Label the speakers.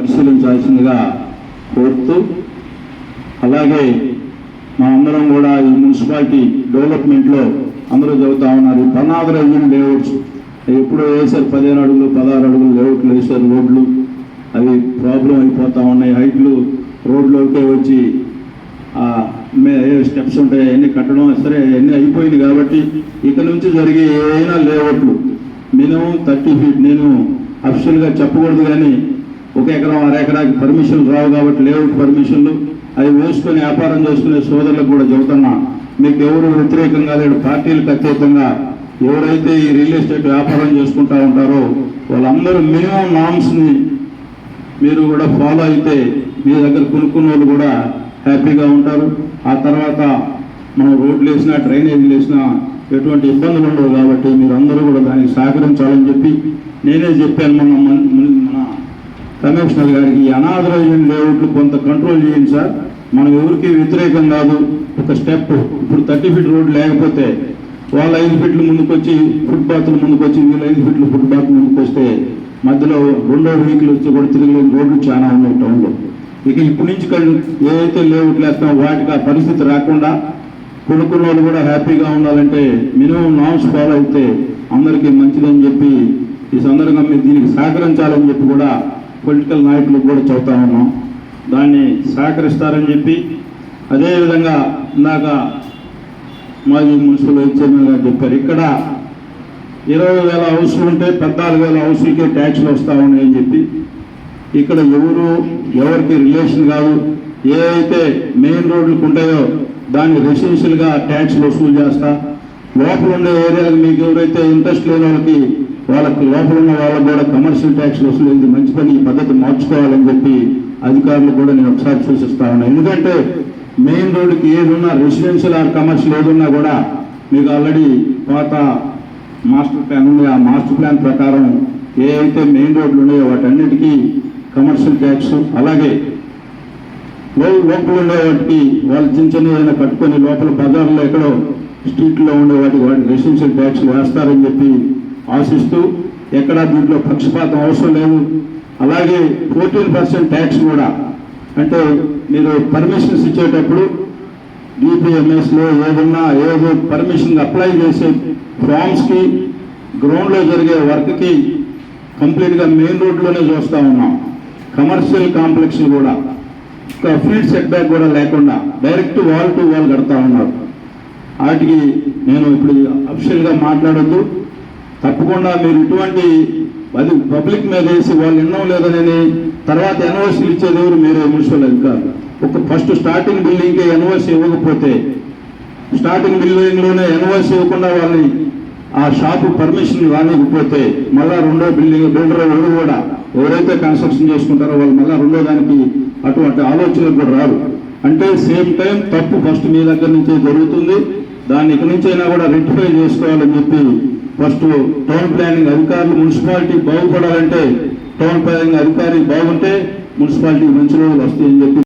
Speaker 1: పరిశీలించాల్సిందిగా కోరుతూ, అలాగే మా అందరం కూడా ఈ మున్సిపాలిటీ డెవలప్మెంట్లో అందరూ చదువుతా ఉన్నారు. అనాథరైజ్డ్ లేఅవుట్స్ ఎప్పుడో వేశారు, 15 అడుగులు 16 అడుగులు లేఅవుట్లు వేశారు. రోడ్లు అవి ప్రాబ్లం అయిపోతూ ఉన్నాయి. హైట్లు రోడ్లోకే వచ్చి స్టెప్స్ ఉంటాయి, అన్నీ కట్టడం సరే అన్నీ అయిపోయింది. కాబట్టి ఇక నుంచి జరిగే ఏమైనా లేఅవుట్లు మినిమం 30 feet, నేను అఫిషియల్గా చెప్పకూడదు కానీ 1 ఎకరం 1/2 ఎకరాకి పర్మిషన్లు రావు. కాబట్టి లేఅవుట్ పర్మిషన్లు అవి వేసుకొని వ్యాపారం చేసుకునే సోదరులకు కూడా చెబుతున్నా, మీకు ఎవరు వ్యతిరేకంగా లేడు. పార్టీలకు అతీతంగా ఎవరైతే ఈ రియల్ ఎస్టేట్ వ్యాపారం చేసుకుంటూ ఉంటారో వాళ్ళందరూ మినిమం నామ్స్ని మీరు కూడా ఫాలో అయితే మీ దగ్గర కొనుక్కున్న వాళ్ళు కూడా హ్యాపీగా ఉంటారు. ఆ తర్వాత మనం రోడ్లు వేసినా డ్రైనేజీలు వేసినా ఎటువంటి ఇబ్బందులు ఉండవు. కాబట్టి మీరు అందరూ కూడా దానికి సహకరించాలని చెప్పి నేనే చెప్పాను మన కమిషనర్ గారికి, ఈ అనాథరైజ్డ్ లేఅవుట్లు కొంత కంట్రోల్ చేయండి సార్. మనం ఎవరికి వ్యతిరేకం కాదు. ఒక స్టెప్ ఇప్పుడు 30 feet రోడ్డు లేకపోతే వాళ్ళు 5 feet ముందుకొచ్చి ఫుట్పాత్లు ముందుకొచ్చి వీళ్ళు 5 feet ఫుట్పాత్ ముందుకు వస్తే మధ్యలో 2వ వెహికల్ వచ్చి కూడా తిరిగి రోడ్లు చాలా ఉన్నాయి టౌన్లో. ఇక ఇప్పటి నుంచి ఏదైతే లేఅవుట్లు వేస్తామో వాటికి ఆ పరిస్థితి రాకుండా కొనుక్కున్న వాళ్ళు కూడా హ్యాపీగా ఉండాలంటే మినిమం నామ్స్ ఫాలో అయితే అందరికీ మంచిదని చెప్పి ఈ సందర్భంగా మీరు దీనికి సహకరించాలని చెప్పి కూడా పొలిటికల్ నాయకులకు కూడా చెబుతా ఉన్నాం. దాన్ని సహకరిస్తారని చెప్పి, అదేవిధంగా ఇందాక మాజీ మున్సిపల్ వైస్ చైర్మన్ గారు చెప్పారు, ఇక్కడ 20,000 హౌస్లు ఉంటే 14,000 హౌస్లకే ట్యాక్స్లు వస్తూ ఉన్నాయని చెప్పి, ఇక్కడ ఎవరికి రిలేషన్ కాదు. ఏ అయితే మెయిన్ రోడ్లకు ఉంటాయో దాన్ని రెసిడెన్షియల్గా ట్యాక్స్లు వసూలు చేస్తా, లోపల ఉండే ఏరియాలకు మీకు ఎవరైతే ఇంట్రెస్ట్ లేని వాళ్ళకి లోపల ఉన్న వాళ్ళకు కూడా కమర్షియల్ ట్యాక్స్లు వసూలు మంచి పని, ఈ పద్ధతి మార్చుకోవాలని చెప్పి అధికారులు కూడా నేను ఒకసారి సూచిస్తా ఉన్నాను. ఎందుకంటే మెయిన్ రోడ్డుకి ఏదున్నా రెసిడెన్షియల్ ఆర్ కమర్షియల్ ఏదున్నా కూడా మీకు ఆల్రెడీ పాత మాస్టర్ ప్లాన్ ఉంది. ఆ మాస్టర్ ప్లాన్ ప్రకారం ఏ అయితే మెయిన్ రోడ్లు ఉన్నాయో వాటన్నిటికీ కమర్షియల్ ట్యాక్స్, అలాగే లోపల ఉండే వాటికి వాళ్ళు చిన్న ఏదైనా కట్టుకొని లోపల బజార్లో ఎక్కడో స్ట్రీట్లో ఉండే వాటికి రెసిడెన్షియల్ ట్యాక్స్ వేస్తారని చెప్పి ఆశిస్తూ, ఎక్కడా దీంట్లో పక్షపాతం అవసరం లేదు. అలాగే 14% ట్యాక్స్ కూడా, అంటే మీరు పర్మిషన్స్ ఇచ్చేటప్పుడు డిపిఎంఎస్లో ఏదో పర్మిషన్ అప్లై చేసే ఫామ్స్కి గ్రౌండ్లో జరిగే వర్క్కి కంప్లీట్గా మెయిన్ రోడ్లోనే చూస్తూ ఉన్నాం. కమర్షియల్ కాంప్లెక్స్ కూడా ఫీల్డ్ సెట్ బ్యాక్ కూడా లేకుండా డైరెక్ట్ వాల్ టు వాల్ కడతా ఉన్నారు. వాటికి నేను ఇప్పుడు అఫిషియల్గా మాట్లాడొద్దు, తప్పకుండా మీరు ఇటువంటి అది పబ్లిక్ మీద వేసి వాళ్ళు ఎన్నో లేదని తర్వాత ఎన్ఓసీలు ఇచ్చేది ఎవరు? మీరే మున్సిపల్ అధికారులు. ఒక ఫస్ట్ స్టార్టింగ్ బిల్డింగ్కి ఎన్ఓసీ ఇవ్వకపోతే, స్టార్టింగ్ బిల్డింగ్లోనే ఎన్ఓసీ ఇవ్వకుండా వాళ్ళని ఆ షాపు పర్మిషన్ రానికపోతే మళ్ళా 2వ బిల్డర్ ఎవరు కూడా ఎవరైతే కన్స్ట్రక్షన్ చేసుకుంటారో వాళ్ళు మళ్ళీ 2వ దానికి అటువంటి ఆలోచనలు కూడా రారు. అంటే సేమ్ టైం తప్పు ఫస్ట్ మీ దగ్గర నుంచే జరుగుతుంది. దాన్ని ఇక నుంచైనా కూడా రెక్టిఫై చేసుకోవాలని చెప్పి ఫస్ట్ టౌన్ ప్లానింగ్ అధికారులు, మున్సిపాలిటీ బాగుపడాలంటే టౌన్ ప్లానింగ్ అధికారి బాగుంటే మున్సిపాలిటీ మంచి రోజులు వస్తాయని చెప్పి